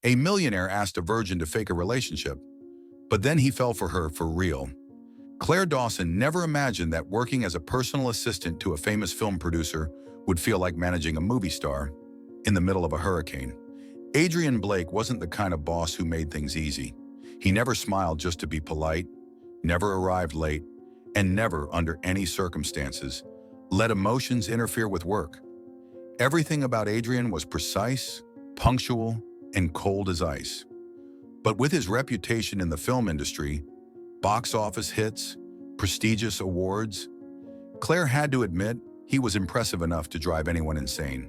A millionaire asked a virgin to fake a relationship, but then he fell for her for real. Claire Dawson never imagined that working as a personal assistant to a famous film producer would feel like managing a movie star in the middle of a hurricane. Adrian Blake wasn't the kind of boss who made things easy. He never smiled just to be polite, never arrived late, and never, under any circumstances, let emotions interfere with work. Everything about Adrian was precise, punctual, and cold as ice. But with his reputation in the film industry, box office hits, prestigious awards, Claire had to admit he was impressive enough to drive anyone insane.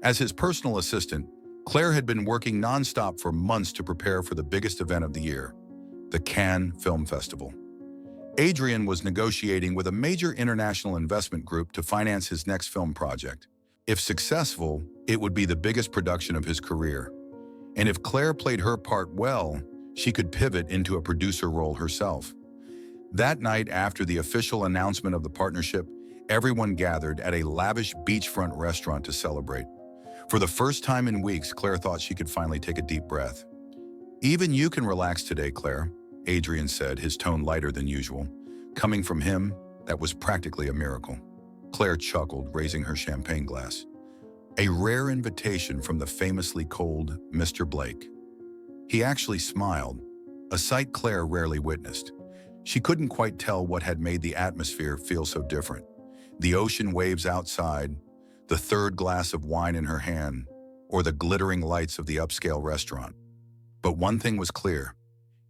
As his personal assistant, Claire had been working nonstop for months to prepare for the biggest event of the year, the Cannes Film Festival. Adrian was negotiating with a major international investment group to finance his next film project. If successful, it would be the biggest production of his career. And if Claire played her part well, she could pivot into a producer role herself. That night, after the official announcement of the partnership, everyone gathered at a lavish beachfront restaurant to celebrate. For the first time in weeks, Claire thought she could finally take a deep breath. "Even you can relax today, Claire," Adrian said, his tone lighter than usual. Coming from him, that was practically a miracle. Claire chuckled, raising her champagne glass. A rare invitation from the famously cold Mr. Blake. He actually smiled, a sight Claire rarely witnessed. She couldn't quite tell what had made the atmosphere feel so different. The ocean waves outside, the third glass of wine in her hand, or the glittering lights of the upscale restaurant. But one thing was clear.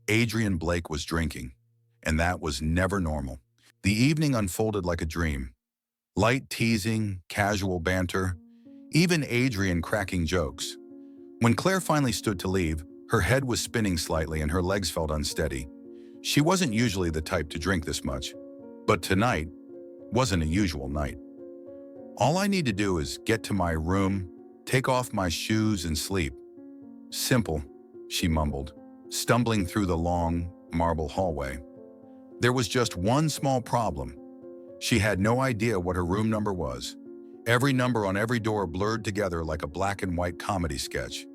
Adrian Blake was drinking, and that was never normal. The evening unfolded like a dream. Light teasing, casual banter, even Adrian cracking jokes. When Claire finally stood to leave, her head was spinning slightly and her legs felt unsteady. She wasn't usually the type to drink this much, but tonight wasn't a usual night. "All I need to do is get to my room, take off my shoes, and sleep. Simple," she mumbled, stumbling through the long, marble hallway. There was just one small problem. She had no idea what her room number was. Every number on every door blurred together like a black and white comedy sketch.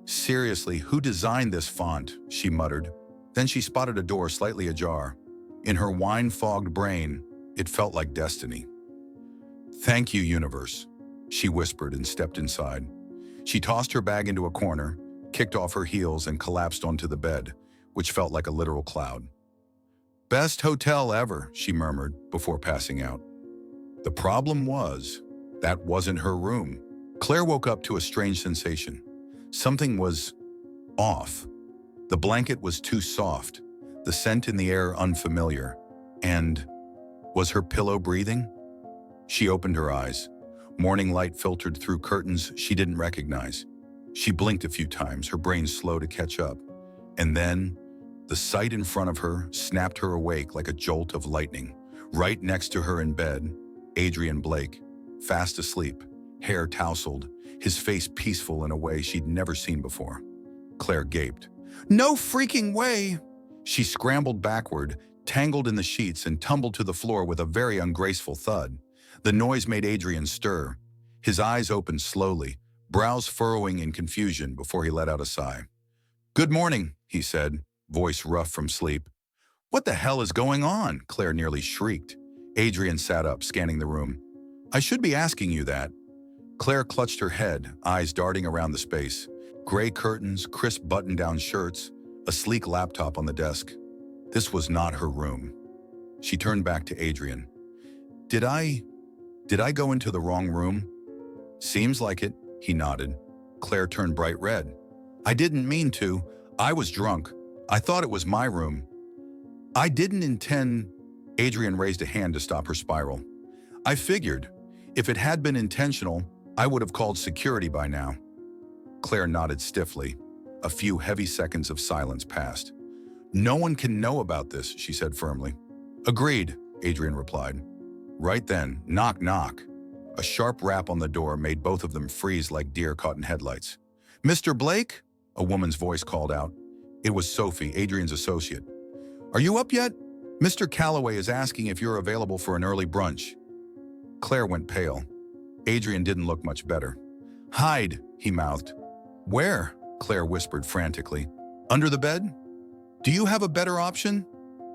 "Seriously, who designed this font?" she muttered. Then she spotted a door slightly ajar. In her wine-fogged brain, it felt like destiny. "Thank you, universe," she whispered and stepped inside. She tossed her bag into a corner, kicked off her heels, and collapsed onto the bed, which felt like a literal cloud. "Best hotel ever," she murmured before passing out. The problem was, that wasn't her room. Claire woke up to a strange sensation. Something was off. The blanket was too soft, the scent in the air unfamiliar, and was her pillow breathing? She opened her eyes. Morning light filtered through curtains she didn't recognize. She blinked a few times, her brain slow to catch up. And then, the sight in front of her snapped her awake like a jolt of lightning. Right next to her in bed, Adrian Blake, fast asleep, hair tousled, his face peaceful in a way she'd never seen before. Claire gaped. "No freaking way!" She scrambled backward, tangled in the sheets, and tumbled to the floor with a very ungraceful thud. The noise made Adrian stir. His eyes opened slowly, brows furrowing in confusion before he let out a sigh. "Good morning," he said, voice rough from sleep. "What the hell is going on?" Claire nearly shrieked. Adrian sat up, scanning the room. "I should be asking you that." Claire clutched her head, eyes darting around the space. Gray curtains, crisp button-down shirts, a sleek laptop on the desk. This was not her room. She turned back to Adrian. Did I go into the wrong room?" "Seems like it," he nodded. Claire turned bright red. "I didn't mean to. I was drunk. I thought it was my room. I didn't intend..." Adrian raised a hand to stop her spiral. "I figured, if it had been intentional, I would have called security by now." Claire nodded stiffly. A few heavy seconds of silence passed. "No one can know about this," she said firmly. "Agreed," Adrian replied. Right then, knock, knock. A sharp rap on the door made both of them freeze like deer caught in headlights. "Mr. Blake?" a woman's voice called out. It was Sophie, Adrian's associate. "Are you up yet? Mr. Calloway is asking if you're available for an early brunch." Claire went pale. Adrian didn't look much better. "Hide," he mouthed. "Where?" Claire whispered frantically. Under the bed? Do you have a better option?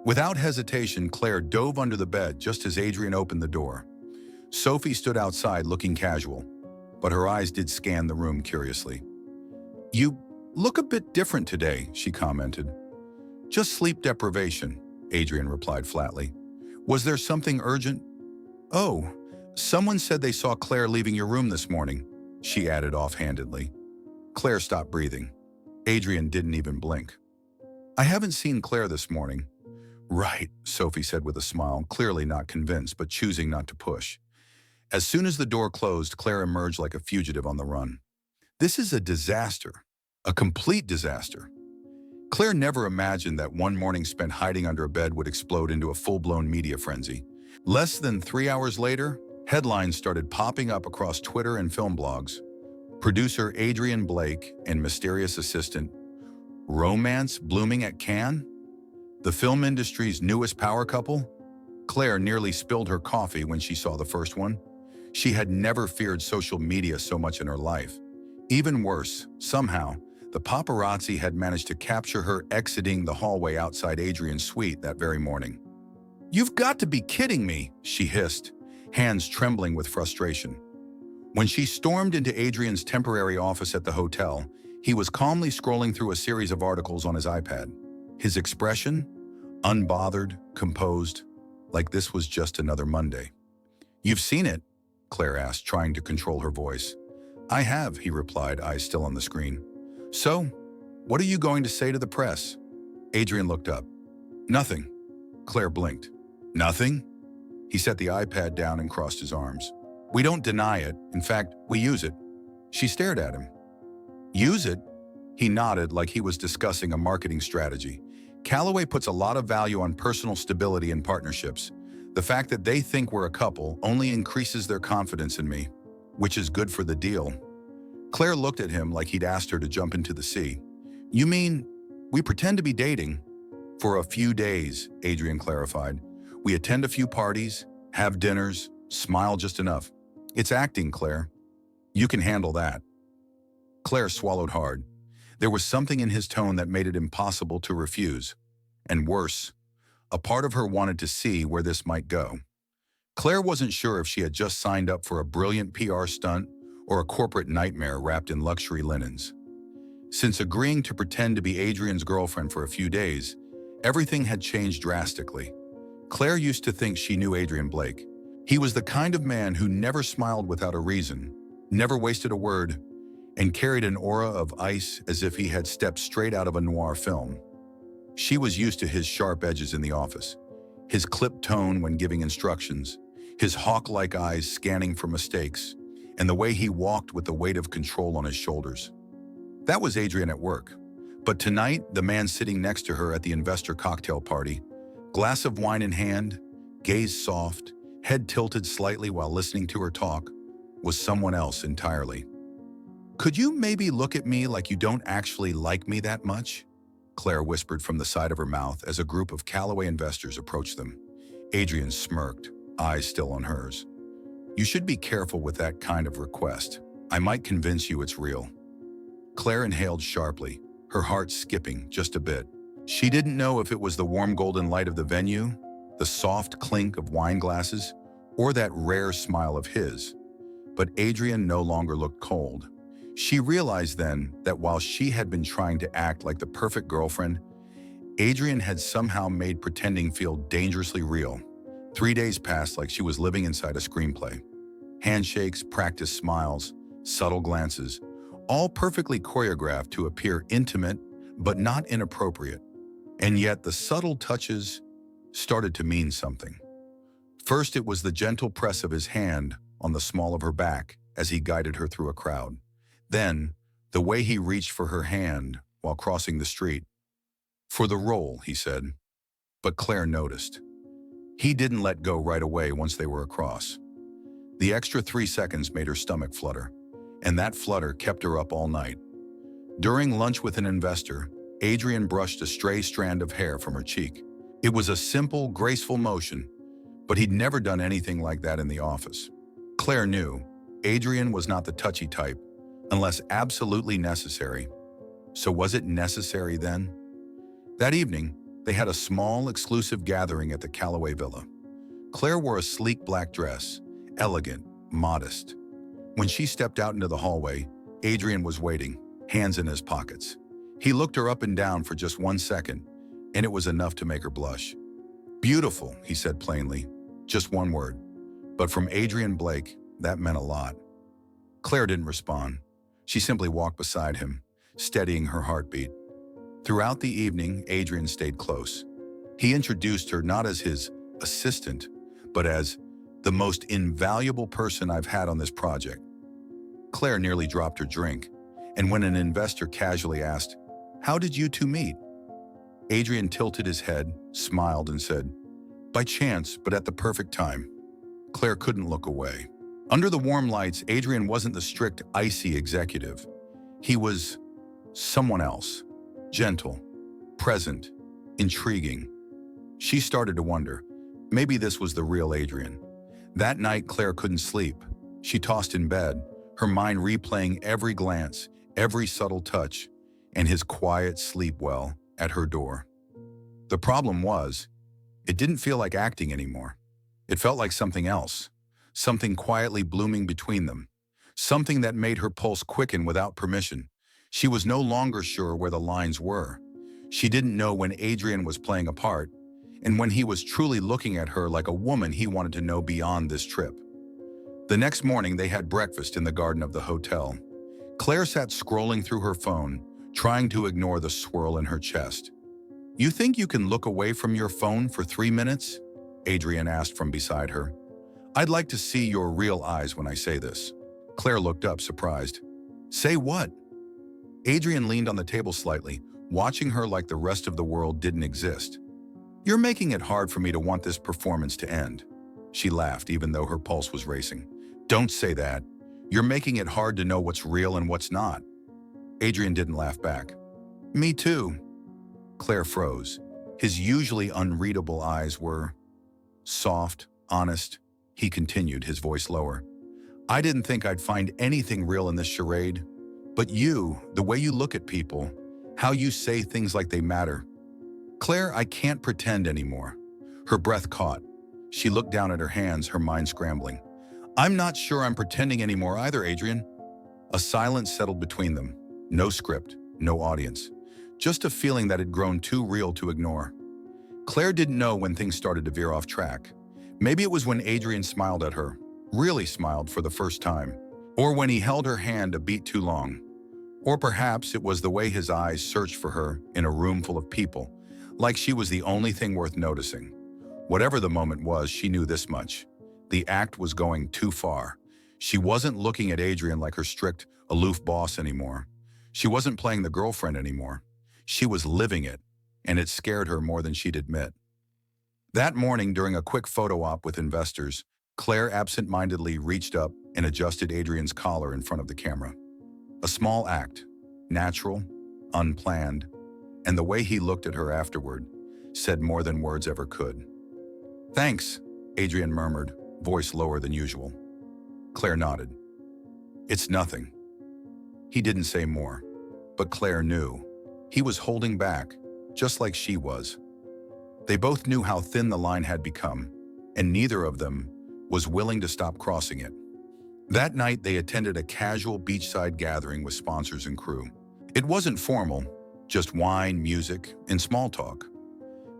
Without hesitation, Claire dove under the bed just as Adrian opened the door. Sophie stood outside looking casual, but her eyes did scan the room curiously. You look a bit different today, she commented. Just sleep deprivation, Adrian replied flatly. Was there something urgent? Oh, someone said they saw Claire leaving your room this morning, she added offhandedly. Claire stopped breathing. Adrian didn't even blink. I haven't seen Claire this morning. Right, Sophie said with a smile, clearly not convinced, but choosing not to push. As soon as the door closed, Claire emerged like a fugitive on the run. This is a disaster, a complete disaster. Claire never imagined that one morning spent hiding under a bed would explode into a full-blown media frenzy. Less than 3 hours later, headlines started popping up across Twitter and film blogs. Producer Adrian Blake and mysterious assistant, romance blooming at Cannes? The film industry's newest power couple? Claire nearly spilled her coffee when she saw the first one. She had never feared social media so much in her life. Even worse, somehow, the paparazzi had managed to capture her exiting the hallway outside Adrian's suite that very morning. You've got to be kidding me, she hissed, hands trembling with frustration. When she stormed into Adrian's temporary office at the hotel, he was calmly scrolling through a series of articles on his iPad. His expression? Unbothered, composed, like this was just another Monday. You've seen it? Claire asked, trying to control her voice. I have, he replied, eyes still on the screen. So, what are you going to say to the press? Adrian looked up. Nothing. Claire blinked. Nothing? He set the iPad down and crossed his arms. We don't deny it. In fact, we use it. She stared at him. Use it? He nodded like he was discussing a marketing strategy. Callaway puts a lot of value on personal stability in partnerships. The fact that they think we're a couple only increases their confidence in me, which is good for the deal. Claire looked at him like he'd asked her to jump into the sea. You mean, we pretend to be dating? For a few days, Adrian clarified. We attend a few parties, have dinners, smile just enough. It's acting, Claire. You can handle that. Claire swallowed hard. There was something in his tone that made it impossible to refuse. And worse, a part of her wanted to see where this might go. Claire wasn't sure if she had just signed up for a brilliant PR stunt or a corporate nightmare wrapped in luxury linens. Since agreeing to pretend to be Adrian's girlfriend for a few days, everything had changed drastically. Claire used to think she knew Adrian Blake. He was the kind of man who never smiled without a reason, never wasted a word, and carried an aura of ice as if he had stepped straight out of a noir film. She was used to his sharp edges in the office, his clipped tone when giving instructions, his hawk-like eyes scanning for mistakes, and the way he walked with the weight of control on his shoulders. That was Adrian at work. But tonight, the man sitting next to her at the investor cocktail party, glass of wine in hand, gaze soft, head tilted slightly while listening to her talk, was someone else entirely. Could you maybe look at me like you don't actually like me that much? Claire whispered from the side of her mouth as a group of Callaway investors approached them. Adrian smirked, eyes still on hers. You should be careful with that kind of request. I might convince you it's real. Claire inhaled sharply, her heart skipping just a bit. She didn't know if it was the warm golden light of the venue, the soft clink of wine glasses, or that rare smile of his. But Adrian no longer looked cold. She realized then that while she had been trying to act like the perfect girlfriend, Adrian had somehow made pretending feel dangerously real. 3 days passed like she was living inside a screenplay. Handshakes, practiced smiles, subtle glances, all perfectly choreographed to appear intimate but not inappropriate. And yet the subtle touches started to mean something. First, it was the gentle press of his hand on the small of her back as he guided her through a crowd. Then, the way he reached for her hand while crossing the street. For the role, he said. But Claire noticed. He didn't let go right away once they were across. The extra 3 seconds made her stomach flutter, and that flutter kept her up all night. During lunch with an investor, Adrian brushed a stray strand of hair from her cheek. It was a simple, graceful motion, but he'd never done anything like that in the office. Claire knew Adrian was not the touchy type, unless absolutely necessary. So was it necessary then? That evening, they had a small, exclusive gathering at the Callaway Villa. Claire wore a sleek black dress, elegant, modest. When she stepped out into the hallway, Adrian was waiting, hands in his pockets. He looked her up and down for just 1 second, and it was enough to make her blush. "Beautiful," he said plainly, just one word. But from Adrian Blake, that meant a lot. Claire didn't respond. She simply walked beside him, steadying her heartbeat. Throughout the evening, Adrian stayed close. He introduced her not as his assistant, but as the most invaluable person I've had on this project. Claire nearly dropped her drink, and when an investor casually asked, "How did you two meet?" Adrian tilted his head, smiled, and said, "By chance, but at the perfect time." Claire couldn't look away. Under the warm lights, Adrian wasn't the strict, icy executive. He was someone else. Gentle, present, intriguing. She started to wonder, maybe this was the real Adrian. That night, Claire couldn't sleep. She tossed in bed, her mind replaying every glance, every subtle touch, and his quiet sleep well at her door. The problem was, it didn't feel like acting anymore. It felt like something else, something quietly blooming between them, something that made her pulse quicken without permission. She was no longer sure where the lines were. She didn't know when Adrian was playing a part, and when he was truly looking at her like a woman he wanted to know beyond this trip. The next morning, they had breakfast in the garden of the hotel. Claire sat scrolling through her phone, trying to ignore the swirl in her chest. "You think you can look away from your phone for 3 minutes?" Adrian asked from beside her. "I'd like to see your real eyes when I say this." Claire looked up, surprised. "Say what?" Adrian leaned on the table slightly, watching her like the rest of the world didn't exist. "You're making it hard for me to want this performance to end." She laughed, even though her pulse was racing. "Don't say that. You're making it hard to know what's real and what's not." Adrian didn't laugh back. "Me too." Claire froze. His usually unreadable eyes were soft, honest. He continued, his voice lower. "I didn't think I'd find anything real in this charade. But you, the way you look at people, how you say things like they matter. Claire, I can't pretend anymore." Her breath caught. She looked down at her hands, her mind scrambling. "I'm not sure I'm pretending anymore either, Adrian." A silence settled between them. No script, no audience. Just a feeling that had grown too real to ignore. Claire didn't know when things started to veer off track. Maybe it was when Adrian smiled at her, really smiled for the first time, or when he held her hand a beat too long. Or perhaps it was the way his eyes searched for her in a room full of people, like she was the only thing worth noticing. Whatever the moment was, she knew this much. The act was going too far. She wasn't looking at Adrian like her strict, aloof boss anymore. She wasn't playing the girlfriend anymore. She was living it, and it scared her more than she'd admit. That morning, during a quick photo op with investors, Claire absent-mindedly reached up and adjusted Adrian's collar in front of the camera. A small act, natural, unplanned, and the way he looked at her afterward said more than words ever could. "Thanks," Adrian murmured, voice lower than usual. Claire nodded. "It's nothing." He didn't say more, but Claire knew. He was holding back, just like she was. They both knew how thin the line had become, and neither of them was willing to stop crossing it. That night, they attended a casual beachside gathering with sponsors and crew. It wasn't formal, just wine, music, and small talk.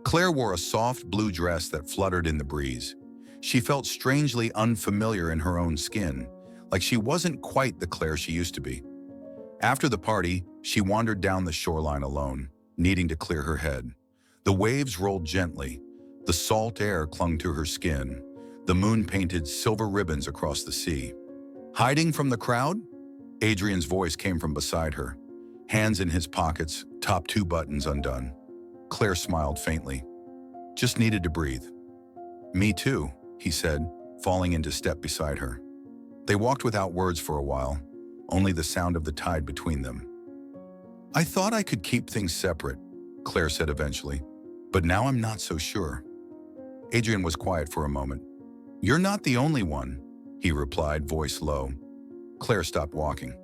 Claire wore a soft blue dress that fluttered in the breeze. She felt strangely unfamiliar in her own skin, like she wasn't quite the Claire she used to be. After the party, she wandered down the shoreline alone, needing to clear her head. The waves rolled gently. The salt air clung to her skin. The moon painted silver ribbons across the sea. Hiding from the crowd? Adrian's voice came from beside her, hands in his pockets, top 2 buttons undone. Claire smiled faintly. "Just needed to breathe." "Me too," he said, falling into step beside her. They walked without words for a while, only the sound of the tide between them. "I thought I could keep things separate," Claire said eventually, "but now I'm not so sure." Adrian was quiet for a moment. "You're not the only one," he replied, voice low. Claire stopped walking.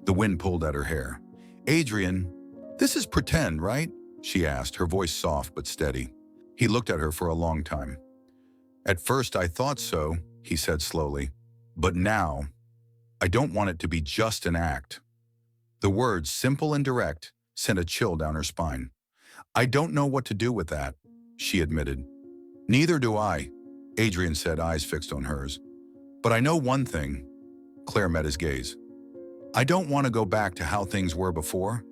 The wind pulled at her hair. "Adrian, "This is pretend, right?" she asked, her voice soft but steady. He looked at her for a long time. "At first I thought so," he said slowly. "But now, I don't want it to be just an act." The words, simple and direct, sent a chill down her spine. "I don't know what to do with that," she admitted. "Neither do I," Adrian said, eyes fixed on hers. "But I know one thing." Claire met his gaze. "I don't want to go back to how things were before."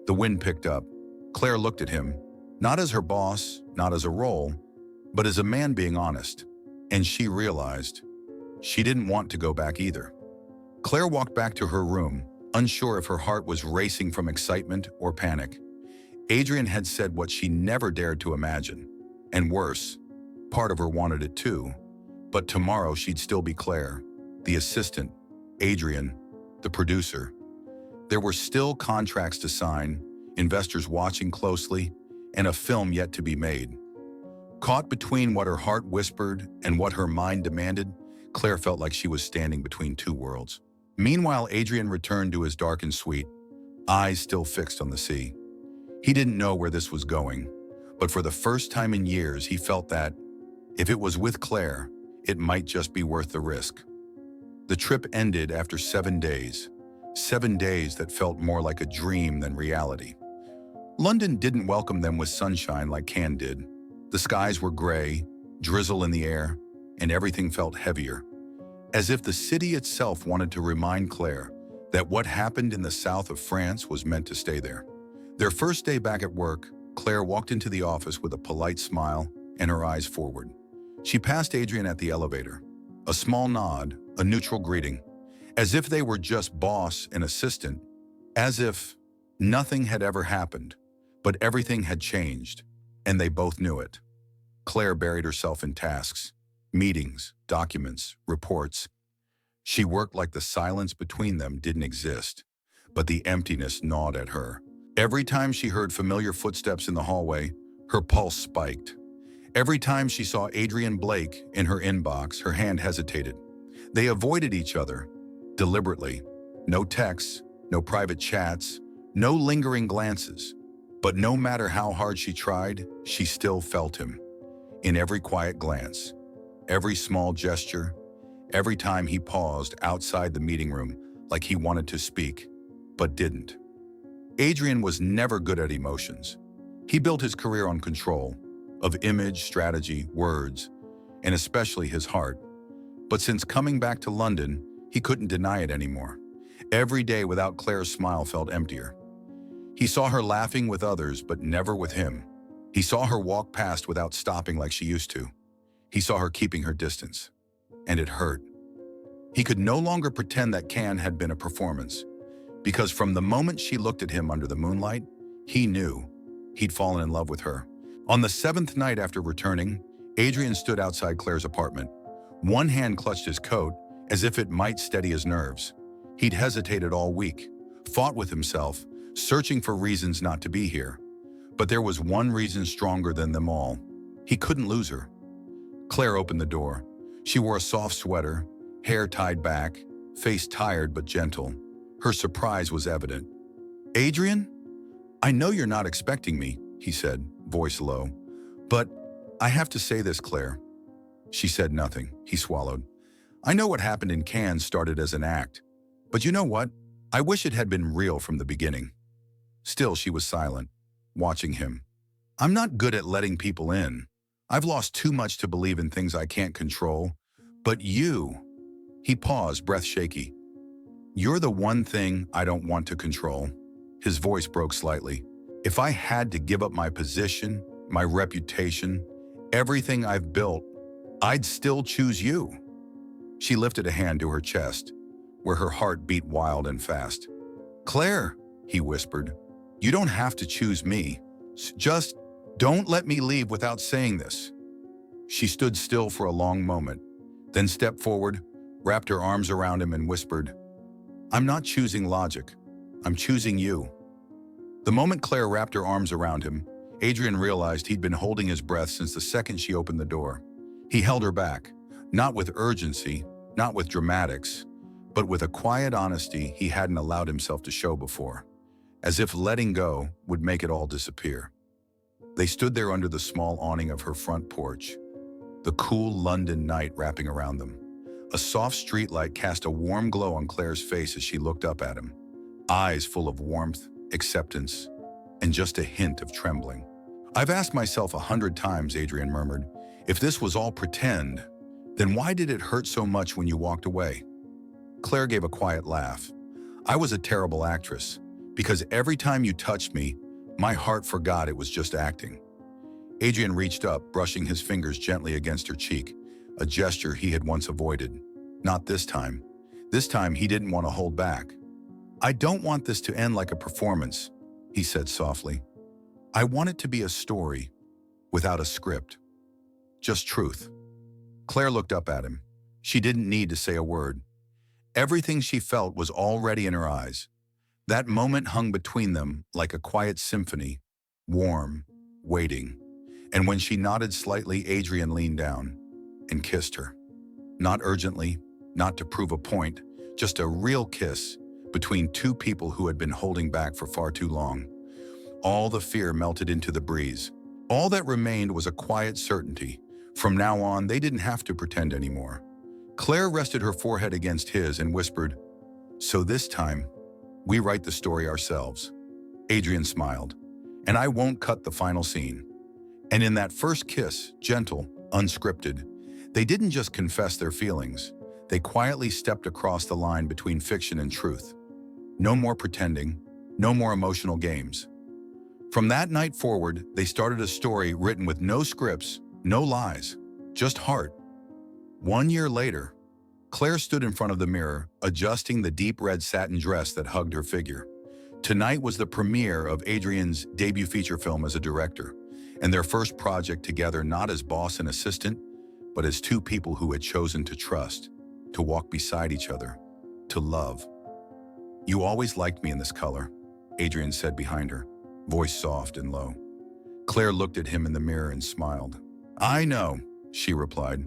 The wind picked up. Claire looked at him, not as her boss, not as a role, but as a man being honest. And she realized she didn't want to go back either. Claire walked back to her room, unsure if her heart was racing from excitement or panic. Adrian had said what she never dared to imagine. And worse, part of her wanted it too. But tomorrow she'd still be Claire, the assistant, Adrian, the producer. There were still contracts to sign, investors watching closely, and a film yet to be made. Caught between what her heart whispered and what her mind demanded, Claire felt like she was standing between two worlds. Meanwhile, Adrian returned to his darkened suite, eyes still fixed on the sea. He didn't know where this was going, but for the first time in years, he felt that, if it was with Claire, it might just be worth the risk. The trip ended after 7 days. 7 days that felt more like a dream than reality. London didn't welcome them with sunshine like Cannes did. The skies were gray, drizzle in the air, and everything felt heavier. As if the city itself wanted to remind Claire that what happened in the south of France was meant to stay there. Their first day back at work, Claire walked into the office with a polite smile and her eyes forward. She passed Adrian at the elevator. A small nod, a neutral greeting, as if they were just boss and assistant, as if nothing had ever happened, but everything had changed, and they both knew it. Claire buried herself in tasks, meetings, documents, reports. She worked like the silence between them didn't exist, but the emptiness gnawed at her. Every time she heard familiar footsteps in the hallway, her pulse spiked. Every time she saw Adrian Blake in her inbox, her hand hesitated. They avoided each other, deliberately. No texts, no private chats, no lingering glances. But no matter how hard she tried, she still felt him. In every quiet glance, every small gesture, every time he paused outside the meeting room like he wanted to speak, but didn't. Adrian was never good at emotions. He built his career on control, of image, strategy, words, and especially his heart. But since coming back to London, he couldn't deny it anymore. Every day without Claire's smile felt emptier. He saw her laughing with others, but never with him. He saw her walk past without stopping like she used to. He saw her keeping her distance. And it hurt. He could no longer pretend that Cannes had been a performance, because from the moment she looked at him under the moonlight, he knew he'd fallen in love with her. On the 7th night after returning, Adrian stood outside Claire's apartment. One hand clutched his coat, as if it might steady his nerves. He'd hesitated all week, fought with himself, searching for reasons not to be here. But there was one reason stronger than them all. He couldn't lose her. Claire opened the door. She wore a soft sweater, hair tied back, face tired but gentle. Her surprise was evident. "Adrian? I know you're not expecting me," he said, voice low. "But I have to say this, Claire." She said nothing. He swallowed. "I know what happened in Cannes started as an act. But you know what? I wish it had been real from the beginning." Still, she was silent, watching him. "I'm not good at letting people in. I've lost too much to believe in things I can't control. But you..." He paused, breath shaky. "You're the one thing I don't want to control." His voice broke slightly. "If I had to give up my position, my reputation, everything I've built, I'd still choose you." She lifted a hand to her chest, where her heart beat wild and fast. "Claire," he whispered, "you don't have to choose me. Just don't let me leave without saying this." She stood still for a long moment, then stepped forward, wrapped her arms around him and whispered, "I'm not choosing logic. I'm choosing you." The moment Claire wrapped her arms around him, Adrian realized he'd been holding his breath since the second she opened the door. He held her back, not with urgency, not with dramatics, but with a quiet honesty he hadn't allowed himself to show before. as if letting go would make it all disappear. They stood there under the small awning of her front porch, the cool London night wrapping around them. A soft streetlight cast a warm glow on Claire's face as she looked up at him, eyes full of warmth, acceptance, and just a hint of trembling. "I've asked myself 100 times," Adrian murmured, "if this was all pretend, then why did it hurt so much when you walked away?" Claire gave a quiet laugh. "I was a terrible actress, because every time you touched me, my heart forgot it was just acting." Adrian reached up, brushing his fingers gently against her cheek, a gesture he had once avoided. Not this time. This time he didn't want to hold back. "I don't want this to end like a performance," he said softly. "I want it to be a story, without a script. Just truth." Claire looked up at him. She didn't need to say a word. Everything she felt was already in her eyes. That moment hung between them like a quiet symphony, warm, waiting. And when she nodded slightly, Adrian leaned down and kissed her. Not urgently, not to prove a point, just a real kiss between two people who had been holding back for far too long. All the fear melted into the breeze. All that remained was a quiet certainty. From now on, they didn't have to pretend anymore. Claire rested her forehead against his and whispered, "So this time, we write the story ourselves." Adrian smiled. "And I won't cut the final scene." And in that first kiss, gentle, unscripted, they didn't just confess their feelings. They quietly stepped across the line between fiction and truth. No more pretending, no more emotional games. From that night forward, they started a story written with no scripts, no lies, just heart. 1 year later, Claire stood in front of the mirror, adjusting the deep red satin dress that hugged her figure. Tonight was the premiere of Adrian's debut feature film as a director, and their first project together, not as boss and assistant, but as two people who had chosen to trust, to walk beside each other, to love. "You always liked me in this color," Adrian said behind her, voice soft and low. Claire looked at him in the mirror and smiled. "I know," she replied.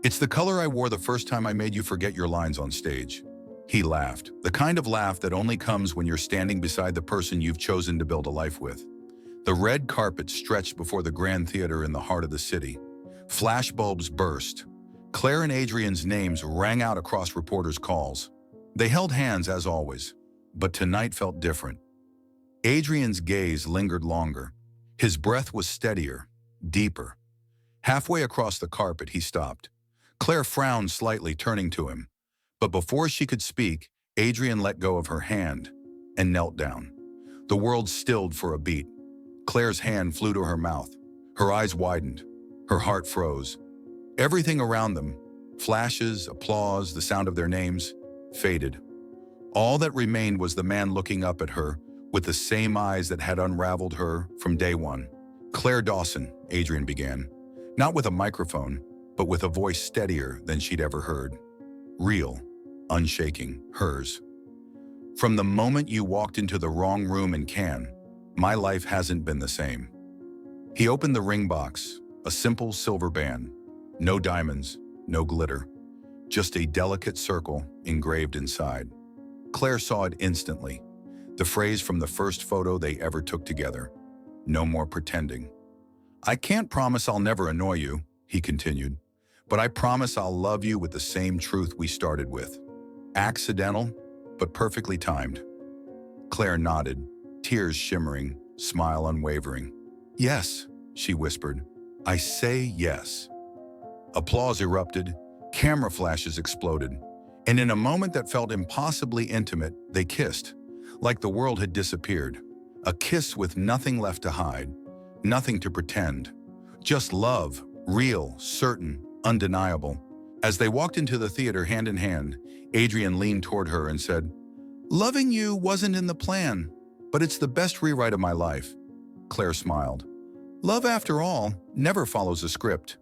"It's the color I wore the first time I made you forget your lines on stage." He laughed, the kind of laugh that only comes when you're standing beside the person you've chosen to build a life with. The red carpet stretched before the Grand Theater in the heart of the city. Flashbulbs burst. Claire and Adrian's names rang out across reporters' calls. They held hands as always, but tonight felt different. Adrian's gaze lingered longer. His breath was steadier, deeper. Halfway across the carpet, he stopped. Claire frowned slightly, turning to him. But before she could speak, Adrian let go of her hand and knelt down. The world stilled for a beat. Claire's hand flew to her mouth. Her eyes widened. Her heart froze. Everything around them, flashes, applause, the sound of their names, faded. All that remained was the man looking up at her with the same eyes that had unraveled her from day one. "Claire Dawson," Adrian began, not with a microphone, but with a voice steadier than she'd ever heard. Real, unshaking, hers. "From the moment you walked into the wrong room in Cannes, my life hasn't been the same." He opened the ring box, a simple silver band. No diamonds, no glitter. Just a delicate circle engraved inside. Claire saw it instantly. The phrase from the first photo they ever took together. "No more pretending." "I can't promise I'll never annoy you," he continued, "but I promise I'll love you with the same truth we started with. Accidental, but perfectly timed." Claire nodded, tears shimmering, smile unwavering. "Yes," she whispered. "I say yes." Applause erupted, camera flashes exploded, and in a moment that felt impossibly intimate, they kissed, like the world had disappeared. A kiss with nothing left to hide, nothing to pretend. Just love, real, certain, undeniable. As they walked into the theater hand in hand, Adrian leaned toward her and said, "Loving you wasn't in the plan, but it's the best rewrite of my life." Claire smiled. "Love, after all, never follows a script."